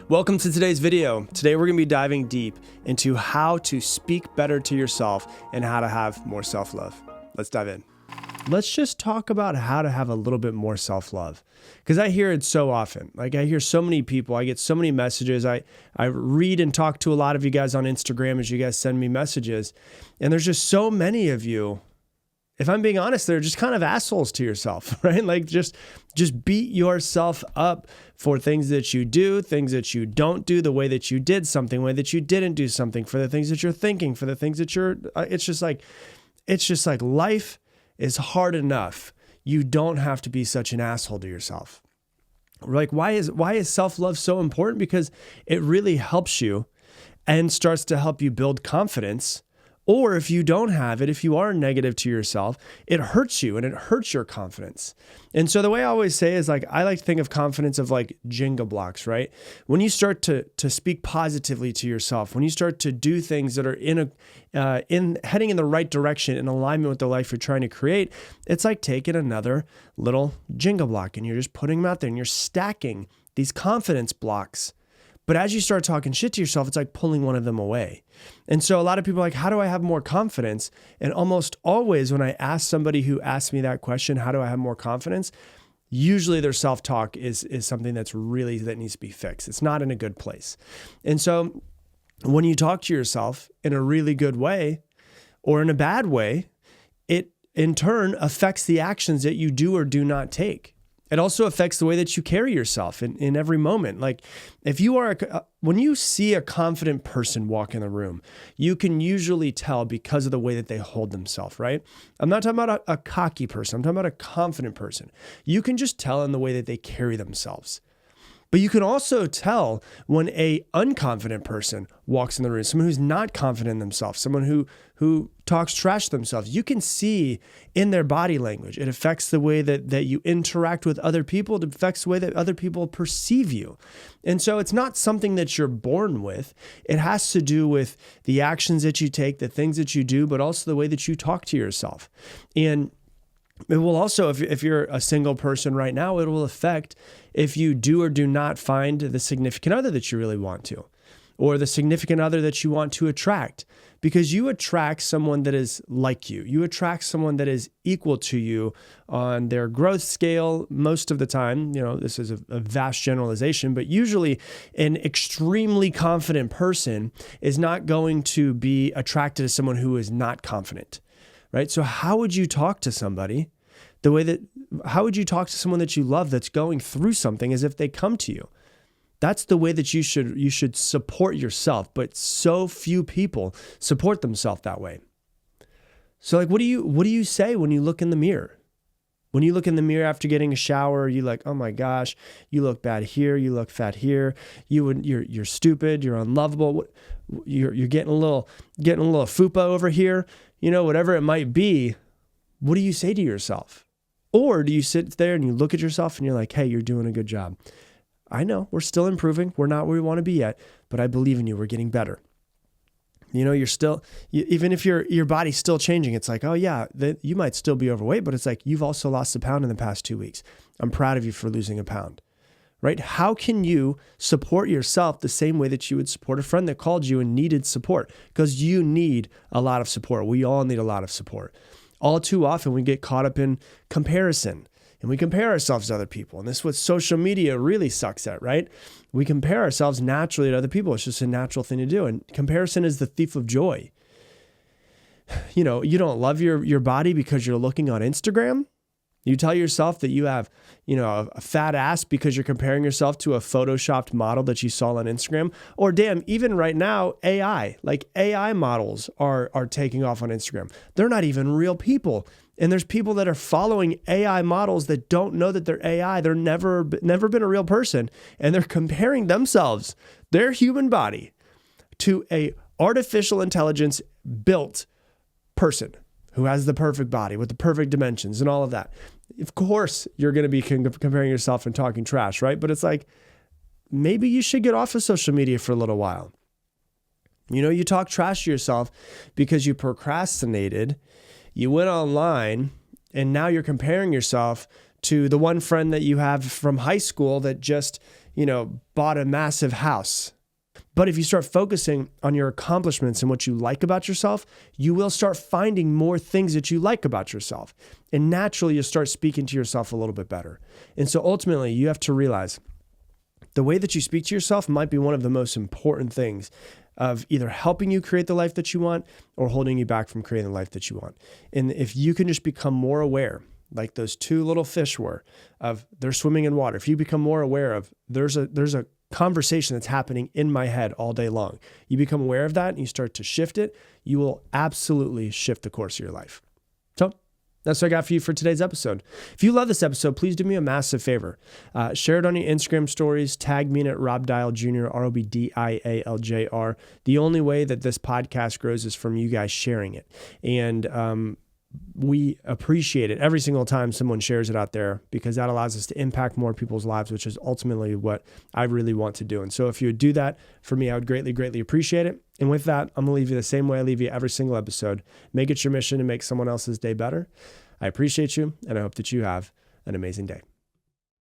Welcome to today's video. Today we're going to be diving deep into how to speak better to yourself and how to have more self-love. Let's dive in. Let's just talk about how to have a little bit more self-love, because I hear it so often. Like, I hear so many people, I get so many messages. I read and talk to a lot of you guys on Instagram as you guys send me messages, and there's just so many of you. If I'm being honest, they're just kind of assholes to yourself, right? Like just beat yourself up for things that you do, things that you don't do, the way that you did something, the way that you didn't do something, for the things that you're thinking, for the things that you're, it's just like life is hard enough. You don't have to be such an asshole to yourself. Like, why is self-love so important? Because it really helps you and starts to help you build confidence. Or if you don't have it, if you are negative to yourself, it hurts you and it hurts your confidence. And so the way I always say is, like, I like to think of confidence of like Jenga blocks, right? When you start to speak positively to yourself, when you start to do things that are heading in the right direction, in alignment with the life you're trying to create, it's like taking another little Jenga block and you're just putting them out there and you're stacking these confidence blocks. But as you start talking shit to yourself, it's like pulling one of them away. And so a lot of people are like, how do I have more confidence? And almost always when I ask somebody who asks me that question, how do I have more confidence? Usually their self-talk is something that needs to be fixed. It's not in a good place. And so when you talk to yourself in a really good way or in a bad way, it in turn affects the actions that you do or do not take. It also affects the way that you carry yourself in every moment. Like, if you are, when you see a confident person walk in the room, you can usually tell because of the way that they hold themselves, right? I'm not talking about a cocky person. I'm talking about a confident person. You can just tell in the way that they carry themselves. But you can also tell when a unconfident person walks in the room, someone who's not confident in themselves, someone who talks trash to themselves. You can see in their body language. It affects the way that you interact with other people. It affects the way that other people perceive you. And so it's not something that you're born with. It has to do with the actions that you take, the things that you do, but also the way that you talk to yourself. And it will also, if you're a single person right now, it will affect if you do or do not find the significant other that you really want to, or the significant other that you want to attract, because you attract someone that is like you. You attract someone that is equal to you on their growth scale most of the time. You know, this is a vast generalization, but usually an extremely confident person is not going to be attracted to someone who is not confident. Right? So how would you talk to somebody how would you talk to someone that you love that's going through something as if they come to you? That's the way that you should support yourself, but so few people support themselves that way. So, like, what do you say when you look in the mirror? When you look in the mirror after getting a shower, you like, oh my gosh, you look bad here, you look fat here, you're stupid, you're unlovable, you're getting a little fupa over here, you know, whatever it might be. What do you say to yourself? Or do you sit there and you look at yourself and you're like, hey, you're doing a good job. I know we're still improving. We're not where we want to be yet, but I believe in you. We're getting better. You know, even if your body's still changing, it's like, oh yeah, you might still be overweight, but it's like, you've also lost a pound in the past 2 weeks. I'm proud of you for losing a pound, right? How can you support yourself the same way that you would support a friend that called you and needed support? Because you need a lot of support. We all need a lot of support. All too often we get caught up in comparison and we compare ourselves to other people. And this is what social media really sucks at, right? We compare ourselves naturally to other people. It's just a natural thing to do. And comparison is the thief of joy. You know, you don't love your body because you're looking on Instagram. You tell yourself that you have, you know, a fat ass because you're comparing yourself to a photoshopped model that you saw on Instagram. Or damn, even right now, AI models are taking off on Instagram. They're not even real people. And there's people that are following AI models that don't know that they're AI. They're never been a real person. And they're comparing themselves, their human body, to a artificial intelligence built person who has the perfect body with the perfect dimensions and all of that. Of course, you're going to be comparing yourself and talking trash, right? But it's like, maybe you should get off of social media for a little while. You know, you talk trash to yourself because you procrastinated, you went online, and now you're comparing yourself to the one friend that you have from high school that just, bought a massive house. But if you start focusing on your accomplishments and what you like about yourself, you will start finding more things that you like about yourself. And naturally, you'll start speaking to yourself a little bit better. And so ultimately, you have to realize the way that you speak to yourself might be one of the most important things of either helping you create the life that you want or holding you back from creating the life that you want. And if you can just become more aware, like those two little fish were, of they're swimming in water. If you become more aware of there's a conversation that's happening in my head all day long, you become aware of that and you start to shift it, you will absolutely shift the course of your life. So that's what I got for you for today's episode. If you love this episode, please do me a massive favor. Share it on your Instagram stories. Tag me in at Rob Dial Jr., ROBDIALJR. The only way that this podcast grows is from you guys sharing it. And we appreciate it every single time someone shares it out there, because that allows us to impact more people's lives, which is ultimately what I really want to do. And so if you would do that for me, I would greatly, greatly appreciate it. And with that, I'm going to leave you the same way I leave you every single episode. Make it your mission to make someone else's day better. I appreciate you, and I hope that you have an amazing day.